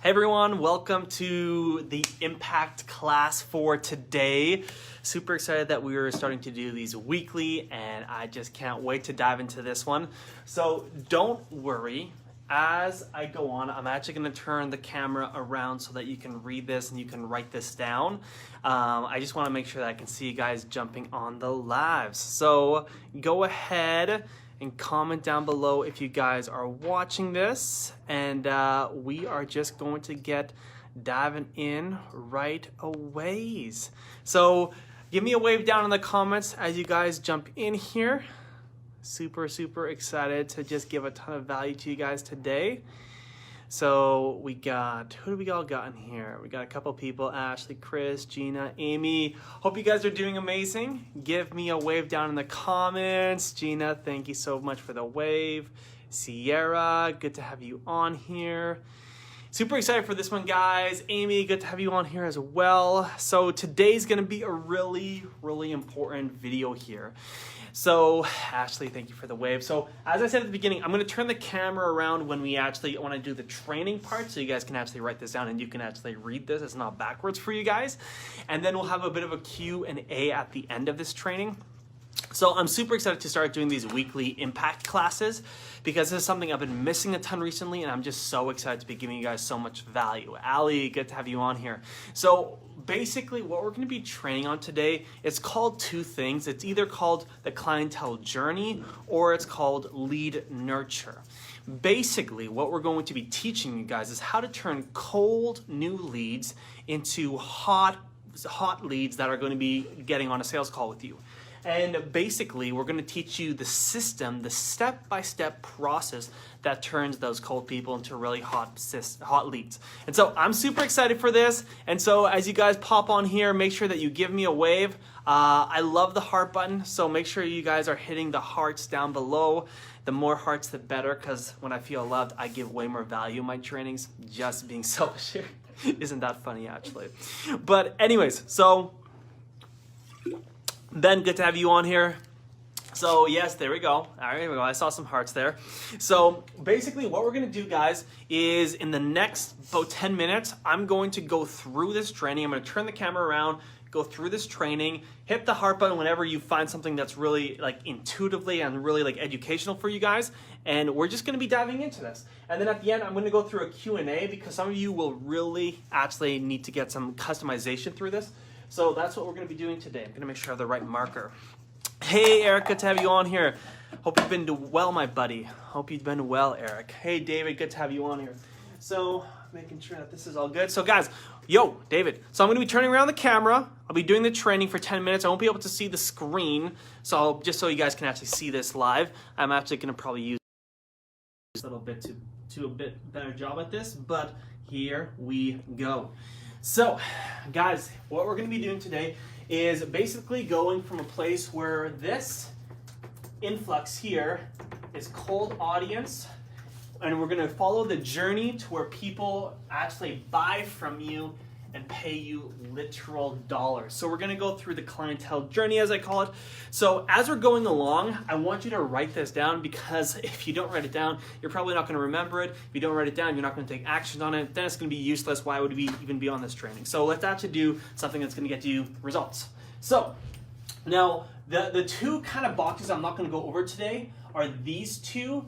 Hey everyone, welcome to the Impact class for today. Super excited that we are starting to do these weekly and I just can't wait to dive into this one. So don't worry, as I go on, I'm actually going to turn the camera around so that you can read this and you can write this down. I just want to make sure that I can see you guys jumping on the lives. So go ahead and comment down below if you guys are watching this, and we are just going to get diving in right away. So give me a wave down in the comments as you guys jump in here. Super excited to just give a ton of value to you guys today. So we got, who do we all got in here? We got a couple people, Ashley, Chris, Gina, Amy. Hope you guys are doing amazing. Give me a wave down in the comments. Gina, thank you so much for the wave. Sierra, good to have you on here. Super excited for this one, guys. Amy, good to have you on here as well. So today's gonna be a really important video here. So Ashley, thank you for the wave. So as I said at the beginning, I'm going to turn the camera around when we actually want to do the training part so you guys can actually write this down and you can actually read this. It's not backwards for you guys. And then we'll have a bit of a Q&A at the end of this training. So I'm super excited to start doing these weekly impact classes because this is something I've been missing a ton recently and I'm just so excited to be giving you guys so much value. Ali, good to have you on here. So basically what we're going to be training on today, it's called two things. It's either called the Clientele Journey or it's called Lead Nurture. Basically what we're going to be teaching you guys is how to turn cold new leads into hot leads that are going to be getting on a sales call with you. And basically, we're going to teach you the system, the step-by-step process that turns those cold people into really hot leads. And so I'm super excited for this. And so as you guys pop on here, make sure that you give me a wave. I love the heart button, so make sure you guys are hitting the hearts down below. The more hearts, the better, because when I feel loved, I give way more value in my trainings. Just being selfish here. Isn't that funny, actually? But anyways, so Ben, good to have you on here. So yes, there we go. All right, here we go. I saw some hearts there. So basically what we're going to do, guys, is in the next about 10 minutes, I'm going to go through this training. I'm going to turn the camera around, go through this training, hit the heart button whenever you find something that's really like intuitively and really like educational for you guys. And we're just going to be diving into this. And then at the end, I'm going to go through a Q&A because some of you will really actually need to get some customization through this. So that's what we're going to be doing today. I'm going to make sure I have the right marker. Hey, Eric, good to have you on here. Hope you've been well, my buddy. Hope you've been well, Eric. Hey, David, good to have you on here. So making sure that this is all good. So guys, yo, David. So I'm going to be turning around the camera. I'll be doing the training for 10 minutes. I won't be able to see the screen. So just so you guys can actually see this live, I'm actually going to probably use a little bit to do a bit better job at this. But here we go. So, guys, what we're going to be doing today is basically going from a place where this influx here is cold audience, and we're going to follow the journey to where people actually buy from you and pay you literal dollars. So we're going to go through the clientele journey, as I call it. So as we're going along, I want you to write this down because if you don't write it down, you're probably not going to remember it. If you don't write it down, you're not going to take action on it. Then it's going to be useless. Why would we even be on this training? So let's actually do something that's going to get you results. So now the two kind of boxes I'm not going to go over today are these two.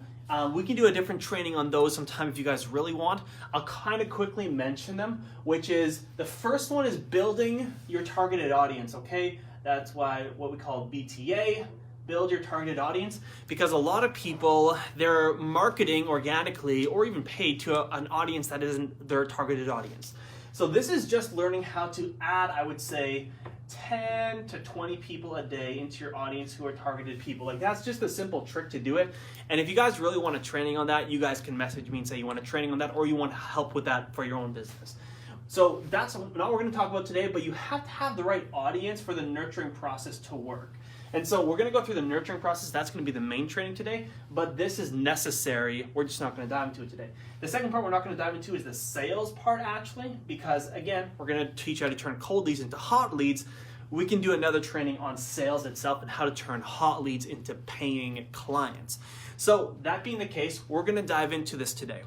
We can do a different training on those sometime if you guys really want. I'll kind of quickly mention them, which is the first one is building your targeted audience, okay? That's what we call BTA, build your targeted audience, because a lot of people, they're marketing organically or even paid to an audience that isn't their targeted audience. So this is just learning how to add, I would say, 10 to 20 people a day into your audience who are targeted people. Like that's just a simple trick to do it. And if you guys really want a training on that, you guys can message me and say you want a training on that or you want help with that for your own business. So that's not what we're going to talk about today, but you have to have the right audience for the nurturing process to work. And so we're going to go through the nurturing process. That's going to be the main training today, but this is necessary. We're just not going to dive into it today. The second part we're not going to dive into is the sales part actually, because again, we're going to teach you how to turn cold leads into hot leads. We can do another training on sales itself and how to turn hot leads into paying clients. So that being the case, we're going to dive into this today.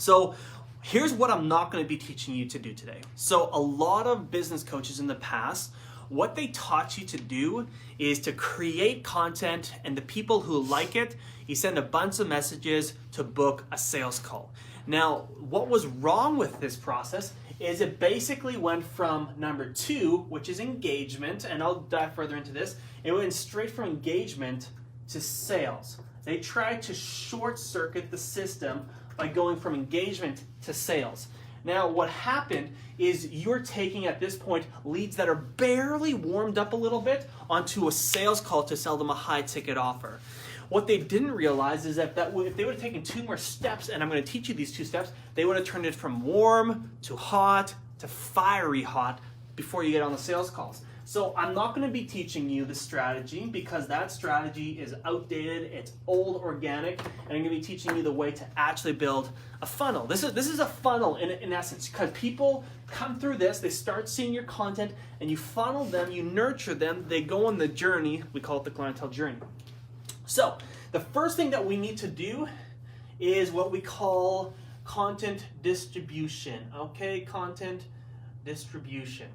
So Here's what I'm not going to be teaching you to do today. So a lot of business coaches in the past, what they taught you to do is to create content, and the people who like it, you send a bunch of messages to book a sales call. Now, what was wrong with this process is it basically went from number 2, which is engagement, and I'll dive further into this. It went straight from engagement to sales. They tried to short circuit the system by going from engagement to sales. Now, what happened is you're taking, at this point, leads that are barely warmed up a little bit onto a sales call to sell them a high-ticket offer. What they didn't realize is that if they would have taken 2 more steps, and I'm going to teach you these 2 steps, they would have turned it from warm to hot to fiery hot before you get on the sales calls. So I'm not going to be teaching you the strategy because that strategy is outdated, it's old organic, and I'm going to be teaching you the way to actually build a funnel. This is a funnel in essence, because people come through this, they start seeing your content, and you funnel them, you nurture them, they go on the journey. We call it the clientele journey. So the first thing that we need to do is what we call content distribution. Okay, content distribution.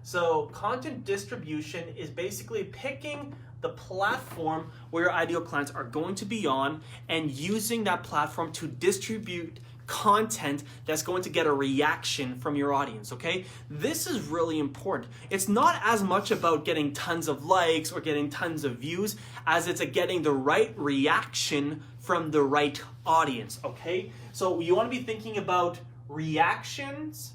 So content distribution is basically picking the platform where your ideal clients are going to be on and using that platform to distribute content that's going to get a reaction from your audience, okay? This is really important. It's not as much about getting tons of likes or getting tons of views as it's getting the right reaction from the right audience, okay? So you want to be thinking about reactions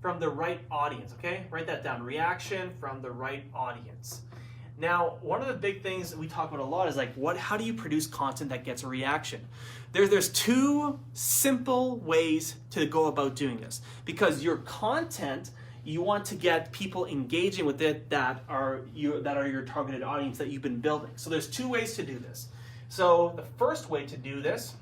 from the right audience, okay? Write that down, reaction from the right audience. Now, one of the big things that we talk about a lot is how do you produce content that gets a reaction? There's 2 simple ways to go about doing this, because your content, you want to get people engaging with it that are your targeted audience that you've been building. So there's 2 ways to do this. So the first way to do this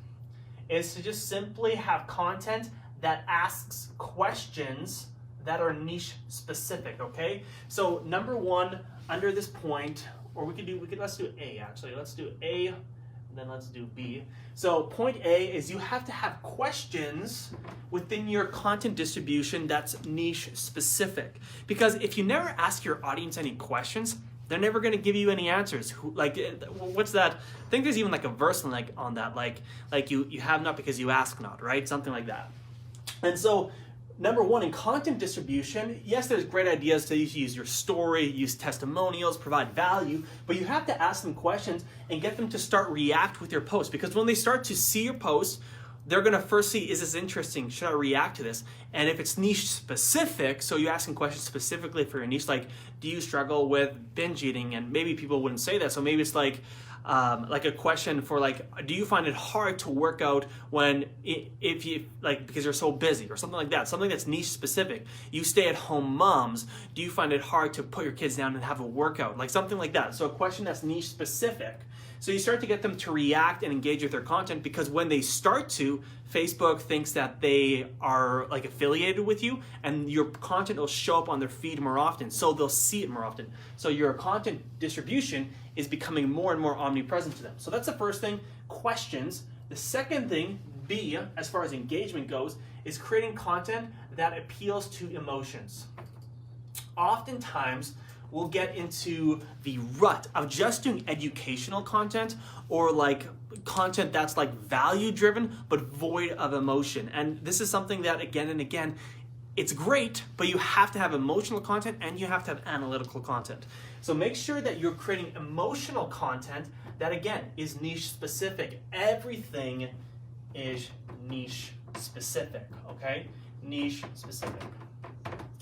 is to just simply have content that asks questions that are niche specific, okay? So number 1, under this point, or let's do A actually. Let's do A, and then let's do B. So point A is you have to have questions within your content distribution that's niche specific. Because if you never ask your audience any questions, they're never going to give you any answers. What's that? I think there's even a verse on that, like you have not because you ask not, right? Something like that. And so, number 1, in content distribution, yes, there's great ideas to use your story, use testimonials, provide value, but you have to ask them questions and get them to start react with your post. Because when they start to see your post, they're going to first see, is this interesting? Should I react to this? And if it's niche specific, so you're asking questions specifically for your niche, like, do you struggle with binge eating? And maybe people wouldn't say that. So maybe it's like a question for do you find it hard to work out if you because you're so busy, or something like that, something that's niche specific. You stay at home moms, do you find it hard to put your kids down and have a workout, something like that. So a question that's niche specific. So you start to get them to react and engage with their content, because when they start to, Facebook thinks that they are affiliated with you, and your content will show up on their feed more often, so they'll see it more often. So your content distribution is becoming more and more omnipresent to them. So that's the first thing, questions. The second thing, B, as far as engagement goes, is creating content that appeals to emotions. Oftentimes, we'll get into the rut of just doing educational content, or content that's value driven but void of emotion. And this is something that again and again, it's great, but you have to have emotional content and you have to have analytical content. So make sure that you're creating emotional content that again is niche specific. Everything is niche specific, okay? Niche specific.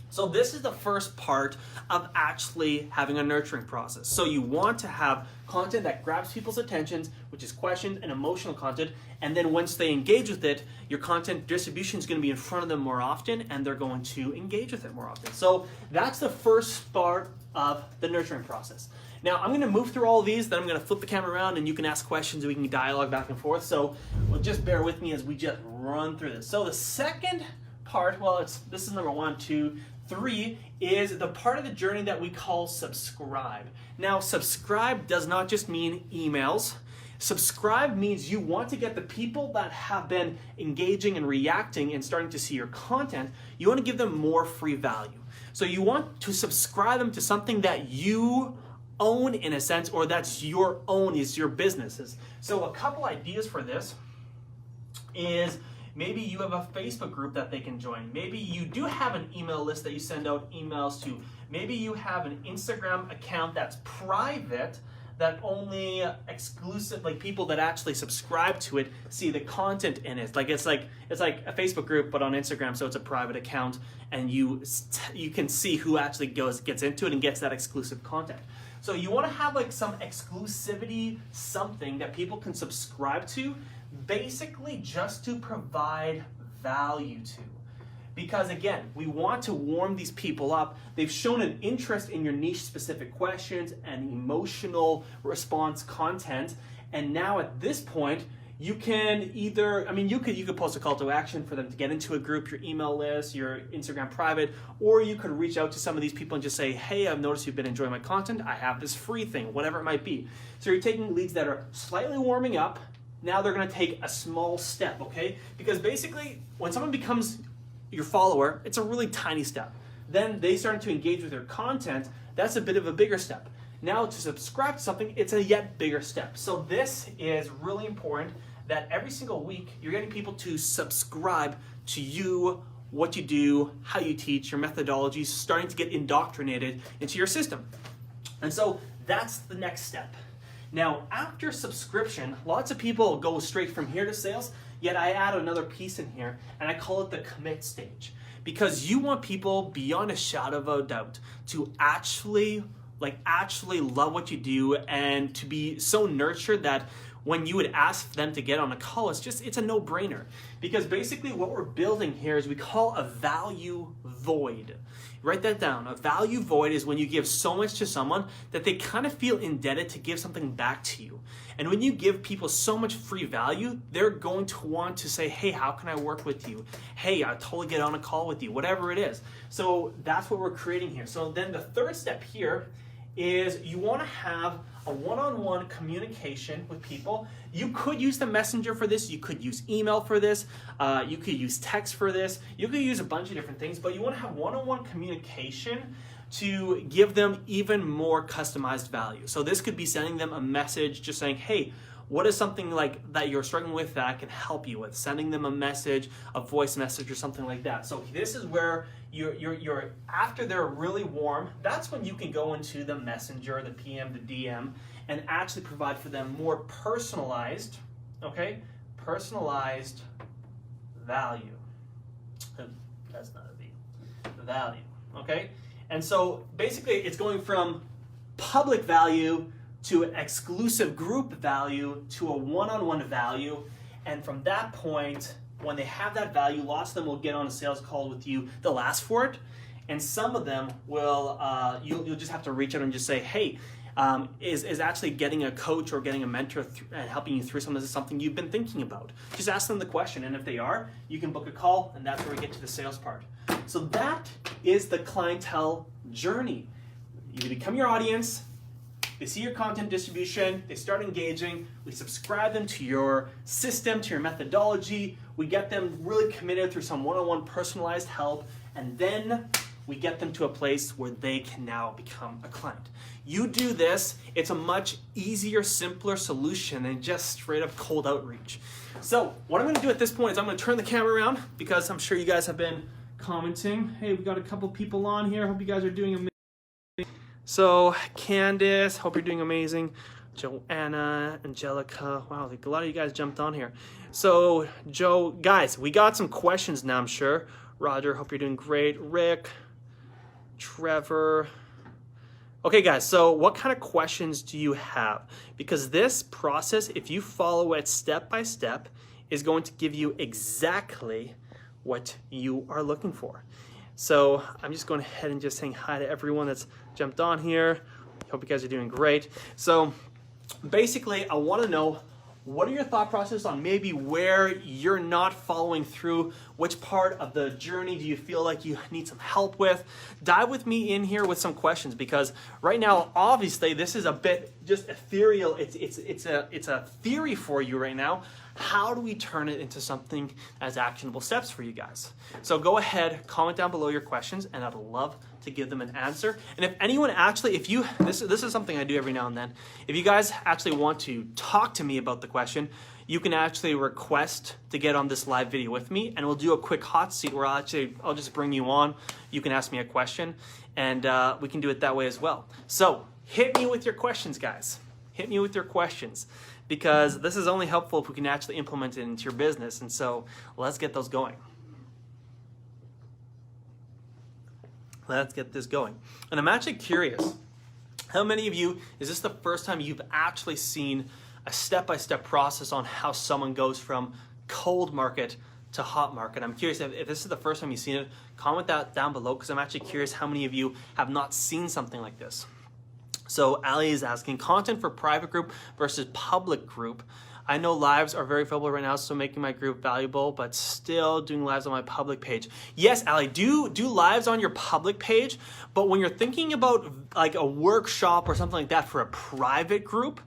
So this is the first part of actually having a nurturing process. So you want to have content that grabs people's attentions, which is questions and emotional content, and then once they engage with it, your content distribution is going to be in front of them more often, and they're going to engage with it more often. So that's the first part of the nurturing process. Now I'm going to move through all of these, then I'm going to flip the camera around and you can ask questions and we can dialogue back and forth. So just bear with me as we just run through this. So the second part, this is number 1, 2, 3, is the part of the journey that we call subscribe. Now, subscribe does not just mean emails. Subscribe means you want to get the people that have been engaging and reacting and starting to see your content, you want to give them more free value. So you want to subscribe them to something that you own in a sense, or that's your own, is your businesses. So a couple ideas for this is maybe you have a Facebook group that they can join. Maybe you do have an email list that you send out emails to. Maybe you have an Instagram account that's private, that only exclusive, like people that actually subscribe to it see the content in it. It's like a Facebook group but on Instagram, so it's a private account, and you can see who actually gets into it and gets that exclusive content. So you want to have like some exclusivity, something that people can subscribe to, basically just to provide value to. Because again, we want to warm these people up. They've shown an interest in your niche specific questions and emotional response content. And now at this point, you can either, you could post a call to action for them to get into a group, your email list, your Instagram private, or you could reach out to some of these people and just say, hey, I've noticed you've been enjoying my content. I have this free thing, whatever it might be. So you're taking leads that are slightly warming up. Now they're gonna take a small step, okay? Because basically, when someone becomes your follower, it's a really tiny step. Then they start to engage with your content, that's a bit of a bigger step. Now to subscribe to something, it's a yet bigger step. So this is really important, that every single week you're getting people to subscribe to you, what you do, how you teach, your methodologies, starting to get indoctrinated into your system. And so that's the next step. Now, after subscription, lots of people go straight from here to sales, yet I add another piece in here, and I call it the commit stage. Because you want people, beyond a shadow of a doubt, to actually love what you do and to be so nurtured that when you would ask them to get on a call, it's a no-brainer. Because basically what we're building here is we call a value void. Write that down. A value void is when you give so much to someone that they kind of feel indebted to give something back to you. And when you give people so much free value, they're going to want to say, hey, how can I work with you? Hey, I'll totally get on a call with you, whatever it is. So that's what we're creating here. So then the third step here is you want to have a one-on-one communication with people. You could use the messenger for this. You could use email for this. You could use text for this. You could use a bunch of different things, but you want to have one-on-one communication to give them even more customized value. So this could be sending them a message just saying, hey, what is something like that you're struggling with that I can help you with? Sending them a message, a voice message or something like that. So this is where you're after they're really warm, that's when you can go into the messenger, the PM, the DM, and actually provide for them more personalized, okay? Personalized value. That's not a V. Value, okay? And so basically it's going from public value to an exclusive group value to a one-on-one value. And from that point, when they have that value, lots of them will get on a sales call with you. They'll ask for it. And some of them will, you'll just have to reach out and just say, hey, is actually getting a coach or getting a mentor and helping you through something you've been thinking about. Just ask them the question. And if they are, you can book a call, and that's where we get to the sales part. So that is the clientele journey. You become your audience. They see your content distribution, they start engaging, we subscribe them to your system, to your methodology, we get them really committed through some one-on-one personalized help, and then we get them to a place where they can now become a client. You do this, it's a much easier, simpler solution than just straight up cold outreach. So what I'm gonna do at this point is I'm gonna turn the camera around because I'm sure you guys have been commenting. Hey, we got a couple people on here, hope you guys are doing amazing. So, Candace, hope you're doing amazing. Joanna, Angelica, wow, like a lot of you guys jumped on here. So, Joe, guys, we got some questions now, I'm sure. Roger, hope you're doing great. Rick, Trevor. Okay, guys, so what kind of questions do you have? Because this process, if you follow it step by step, is going to give you exactly what you are looking for. So I'm just going ahead and just saying hi to everyone that's jumped on here. Hope you guys are doing great. So basically, I want to know What are your thought process on maybe where you're not following through? Which part of the journey do you feel like you need some help with? Dive with me in here with some questions, because right now, obviously, this is a bit just ethereal. It's a theory for you right now. How do we turn it into something as actionable steps for you guys? So go ahead, comment down below your questions, and I'd love to give them an answer. And if anyone actually, this is something I do every now and then. If you guys actually want to talk to me about the question, you can actually request to get on this live video with me, and we'll do a quick hot seat where I'll just bring you on. You can ask me a question, and we can do it that way as well. So hit me with your questions, guys. Hit me with your questions, because this is only helpful if we can actually implement it into your business. And so let's get those going. Let's get this going. And I'm actually curious, how many of you, is this the first time you've actually seen a step-by-step process on how someone goes from cold market to hot market? I'm curious if this is the first time you've seen it. Comment that down below, because I'm actually curious how many of you have not seen something like this. So Ali is asking, content for private group versus public group. I know lives are very valuable right now, so making my group valuable, but still doing lives on my public page. Yes, Ali, do lives on your public page, but when you're thinking about like a workshop or something like that for a private group,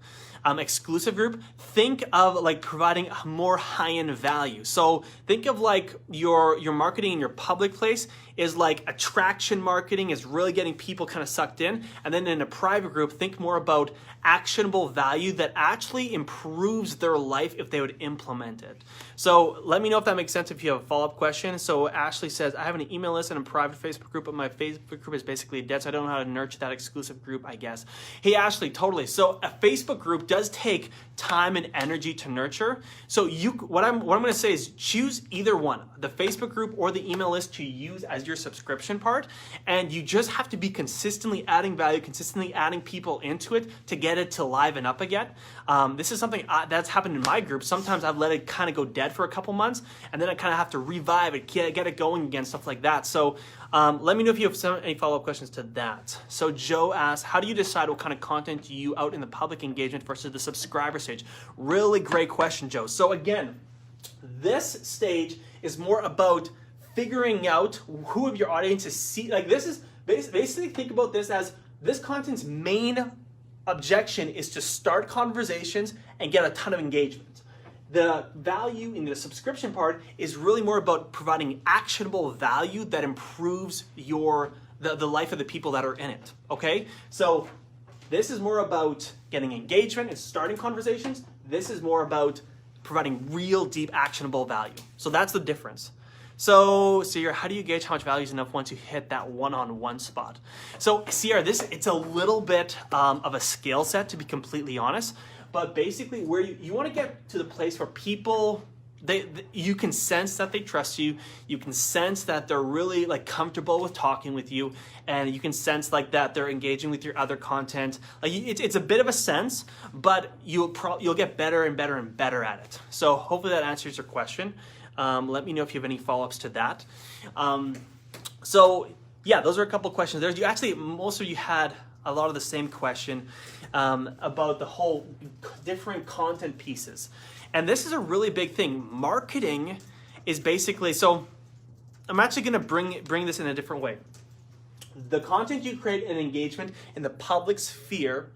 exclusive group, think of like providing more high-end value. So think of like your marketing in your public place is like attraction marketing, is really getting people kind of sucked in. And then in a private group, think more about actionable value that actually improves their life if they would implement it. So let me know if that makes sense if you have a follow-up question. So Ashley says, I have an email list and a private Facebook group, but my Facebook group is basically dead, so I don't know how to nurture that exclusive group, I guess. Hey, Ashley, totally. So a Facebook group does take time and energy to nurture. So what I'm going to say is choose either one, the Facebook group or the email list, to use as your subscription part. And you just have to be consistently adding value, consistently adding people into it to get it to liven up again. This is something that's happened in my group. Sometimes I've let it kind of go dead for a couple months, and then I kind of have to revive it, get it going again, stuff like that. So let me know if you have any follow-up questions to that. So Joe asks, how do you decide what kind of content you out in the public engagement versus the subscriber stage? Really great question, Joe. So again, this stage is more about figuring out who of your audience is like this is basically, think about this as this content's main objection is to start conversations and get a ton of engagement. The value in the subscription part is really more about providing actionable value that improves the life of the people that are in it, okay? So this is more about getting engagement and starting conversations. This is more about providing real, deep, actionable value. So that's the difference. So Sierra, how do you gauge how much value is enough once you hit that one-on-one spot? So Sierra, it's a little bit of a skill set, to be completely honest. But basically, where you want to get to the place where people, you can sense that they trust you. You can sense that they're really like comfortable with talking with you, and you can sense like that they're engaging with your other content. Like it's a bit of a sense, but you'll get better and better and better at it. So hopefully that answers your question. Let me know if you have any follow-ups to that. So yeah, those are a couple questions there. Most of you had a lot of the same question about the whole different content pieces. And this is a really big thing. Marketing is basically, so I'm actually gonna bring this in a different way. The content you create and engagement in the public sphere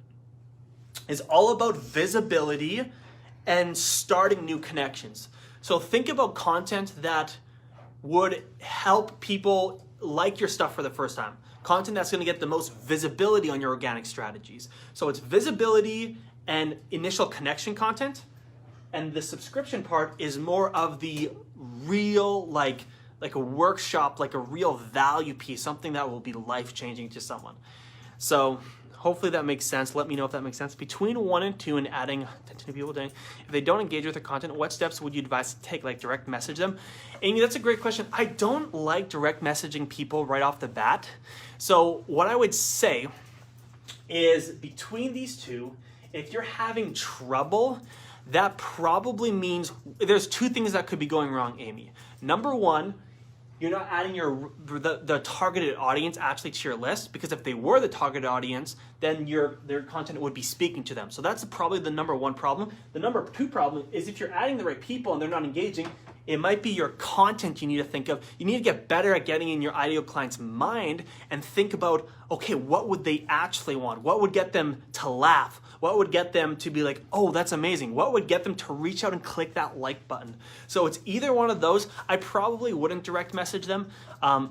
is all about visibility and starting new connections. So think about content that would help people like your stuff for the first time. Content that's going to get the most visibility on your organic strategies. So it's visibility and initial connection content. And the subscription part is more of the real, like a workshop, like a real value piece, something that will be life-changing to someone. So hopefully that makes sense. Let me know if that makes sense. Between 1 and 2 and adding 10 to people, if they don't engage with the content, what steps would you advise to take? Like direct message them? Amy, that's a great question. I don't like direct messaging people right off the bat. So what I would say is between these two, if you're having trouble, that probably means there's 2 things that could be going wrong, Amy. Number 1, you're not adding the targeted audience actually to your list, because if they were the targeted audience, then their content would be speaking to them. So that's probably the number one problem. The number two problem is if you're adding the right people and they're not engaging, it might be your content you need to think of. You need to get better at getting in your ideal client's mind and think about, okay, what would they actually want? What would get them to laugh? What would get them to be like, oh, that's amazing? What would get them to reach out and click that like button? So it's either one of those. I probably wouldn't direct message them.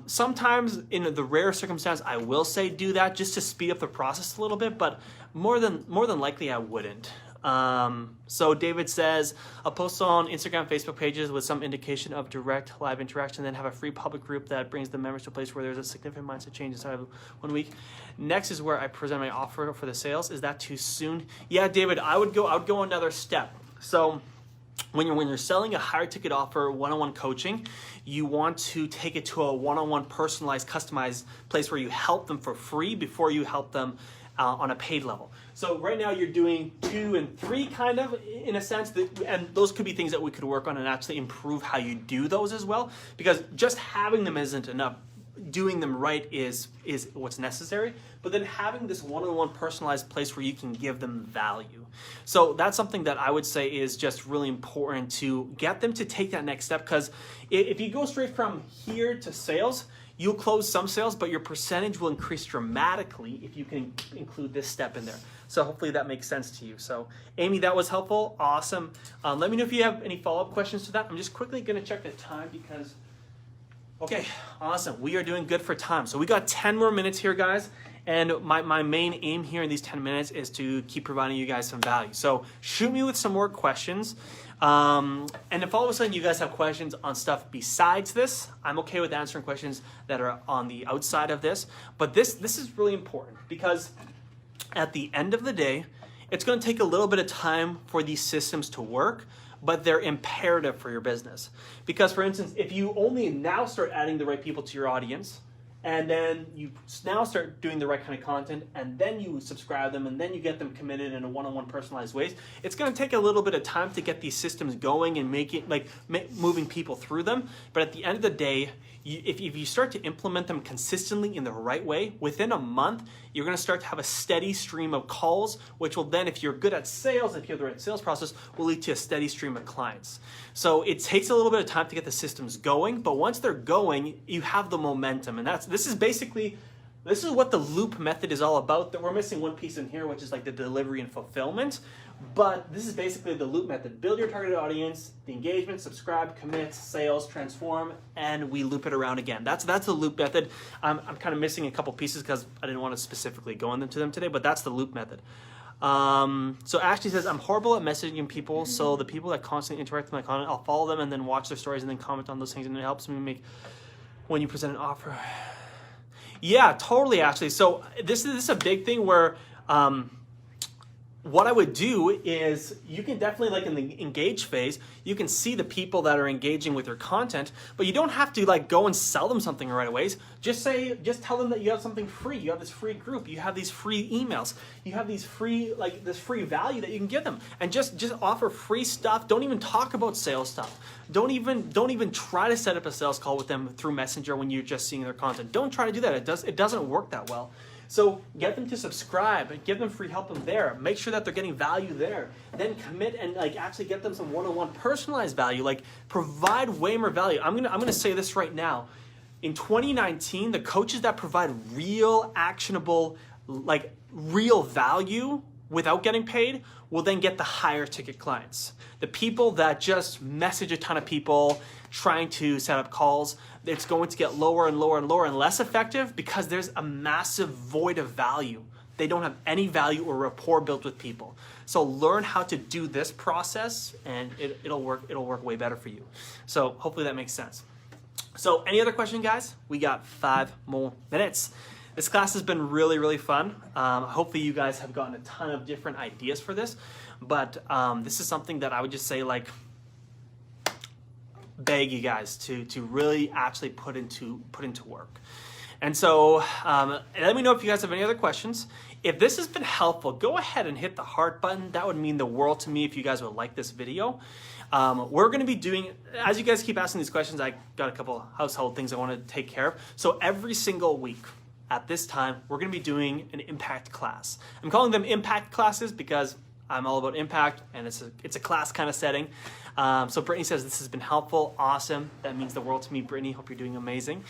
Sometimes in the rare circumstance, I will say do that just to speed up the process a little bit, but more than likely I wouldn't. So David says, I'll post on Instagram, Facebook pages with some indication of direct live interaction, then have a free public group that brings the members to a place where there's a significant mindset change inside of 1 week. Next is where I present my offer for the sales. Is that too soon? Yeah, David, I would go another step. So when you're selling a higher ticket offer, one-on-one coaching, you want to take it to a one-on-one personalized, customized place where you help them for free before you help them on a paid level. So right now you're doing 2 and 3 kind of, in a sense, and those could be things that we could work on and actually improve how you do those as well, because just having them isn't enough. Doing them right is what's necessary, but then having this one-on-one personalized place where you can give them value. So that's something that I would say is just really important to get them to take that next step, because if you go straight from here to sales, you'll close some sales, but your percentage will increase dramatically if you can include this step in there. So hopefully that makes sense to you. So Amy, that was helpful. Awesome. Let me know if you have any follow-up questions to that. I'm just quickly going to check the time because, okay, awesome. We are doing good for time. So we got 10 more minutes here, guys. And my main aim here in these 10 minutes is to keep providing you guys some value. So shoot me with some more questions. And if all of a sudden you guys have questions on stuff besides this, I'm okay with answering questions that are on the outside of this. But this is really important, because at the end of the day, it's going to take a little bit of time for these systems to work, but they're imperative for your business. Because for instance, if you only now start adding the right people to your audience, and then you now start doing the right kind of content, and then you subscribe them, and then you get them committed in a one-on-one personalized ways, it's going to take a little bit of time to get these systems going and make it moving people through them. But at the end of the day, if you start to implement them consistently in the right way, within a month, you're going to start to have a steady stream of calls, which will then, if you're good at sales, if you have the right sales process, will lead to a steady stream of clients. So it takes a little bit of time to get the systems going, but once they're going, you have the momentum. And this is what the loop method is all about. That we're missing one piece in here, which is like the delivery and fulfillment. But this is basically the loop method. Build your targeted audience, the engagement, subscribe, commit, sales, transform, and we loop it around again. That's the loop method. I'm kind of missing a couple pieces because I didn't want to specifically go into them today, but that's the loop method. So Ashley says, I'm horrible at messaging people, so the people that constantly interact with my content, I'll follow them and then watch their stories and then comment on those things, and it helps me make when you present an offer. Yeah, totally, Ashley. So this is a big thing where what I would do is, you can definitely, like in the engage phase, you can see the people that are engaging with your content, but you don't have to like go and sell them something right away. Just tell them that you have something free. You have this free group. You have these free emails. You have these free, this free value that you can give them, and just offer free stuff. Don't even talk about sales stuff. Don't even try to set up a sales call with them through Messenger when you're just seeing their content. Don't try to do that. It doesn't work that well. So get them to subscribe and give them free help them there. Make sure that they're getting value there. Then commit and actually get them some one-on-one personalized value. Provide way more value. I'm gonna say this right now. In 2019, the coaches that provide real actionable, real value without getting paid will then get the higher ticket clients. The people that just message a ton of people trying to set up calls, it's going to get lower and lower and lower and less effective, because there's a massive void of value. They don't have any value or rapport built with people. So learn how to do this process, and it'll work way better for you. So hopefully that makes sense. So any other question, guys? We got 5 more minutes. This class has been really, really fun. Hopefully you guys have gotten a ton of different ideas for this, but this is something that I would just say, beg you guys to really actually put into work. And so let me know if you guys have any other questions. If this has been helpful, go ahead and hit the heart button. That would mean the world to me if you guys would like this video. We're going to be doing, as you guys keep asking these questions, I got a couple household things I want to take care of. So every single week at this time, we're going to be doing an impact class. I'm calling them impact classes because I'm all about impact, and it's a class kind of setting. So Brittany says this has been helpful. Awesome. That means the world to me, Brittany. Hope you're doing amazing.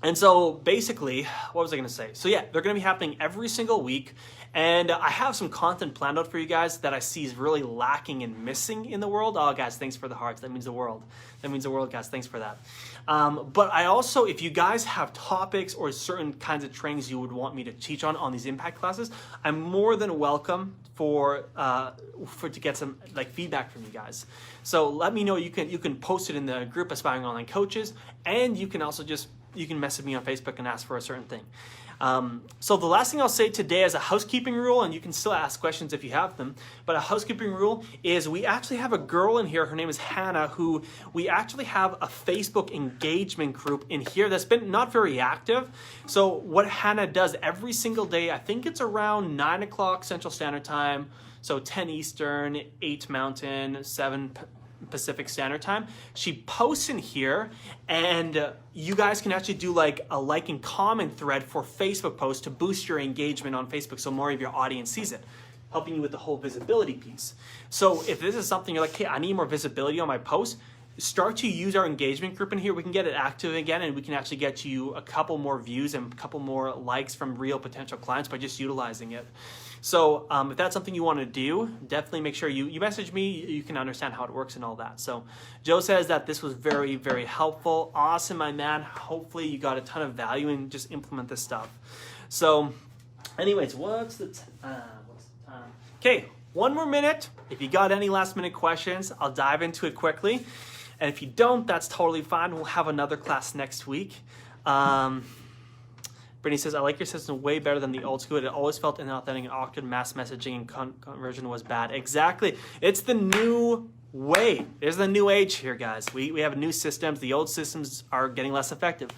And so basically, what was I going to say? So yeah, they're going to be happening every single week. And I have some content planned out for you guys that I see is really lacking and missing in the world. Oh, guys, thanks for the hearts. That means the world. That means the world, guys. Thanks for that. But I also, if you guys have topics or certain kinds of trainings you would want me to teach on these impact classes, I'm more than welcome to get some feedback from you guys. So let me know. You can post it in the group Aspiring Online Coaches, and you can also you can message me on Facebook and ask for a certain thing. So the last thing I'll say today is a housekeeping rule, and you can still ask questions if you have them, but a housekeeping rule is we actually have a girl in here, her name is Hannah, who we actually have a Facebook engagement group in here that's been not very active. So what Hannah does every single day, I think it's around 9 o'clock Central Standard Time, so 10 Eastern, 8 Mountain, 7 Pacific Standard Time, she posts in here, and you guys can actually do like a like and comment thread for Facebook posts to boost your engagement on Facebook so more of your audience sees it, helping you with the whole visibility piece. So if this is something you're like, hey, I need more visibility on my posts, start to use our engagement group in here. We can get it active again, and we can actually get you a couple more views and a couple more likes from real potential clients by just utilizing it. So if that's something you want to do, definitely make sure you message me. You can understand how it works and all that. So Joe says that this was very, very helpful. Awesome, my man. Hopefully you got a ton of value and just implement this stuff. So anyways, what's the time? Okay, one more minute. If you got any last minute questions, I'll dive into it quickly. And if you don't, that's totally fine. We'll have another class next week. Brittany says, I like your system way better than the old school. It always felt inauthentic and awkward. Mass messaging and conversion was bad. Exactly. It's the new way. There's the new age here, guys. We have new systems. The old systems are getting less effective.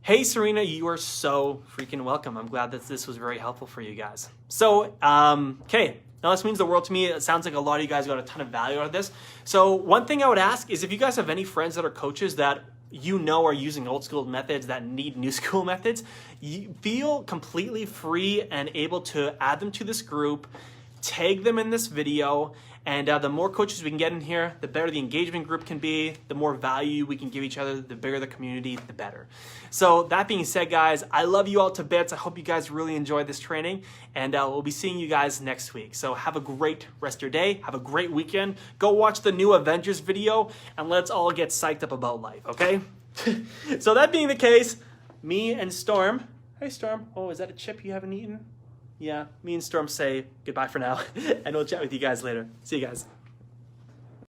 Hey, Serena, you are so freaking welcome. I'm glad that this was very helpful for you guys. So, okay. Now, this means the world to me. It sounds like a lot of you guys got a ton of value out of this. So one thing I would ask is if you guys have any friends that are coaches that you know are using old school methods that need new school methods, you feel completely free and able to add them to this group, tag them in this video, and the more coaches we can get in here, the better the engagement group can be, the more value we can give each other, the bigger the community, the better. So that being said, guys, I love you all to bits. I hope you guys really enjoyed this training, and we'll be seeing you guys next week. So have a great rest of your day. Have a great weekend. Go watch the new Avengers video, and let's all get psyched up about life, okay? So that being the case, me and Storm, hey Storm, oh, is that a chip you haven't eaten? Yeah, me and Storm say goodbye for now, and we'll chat with you guys later. See you guys.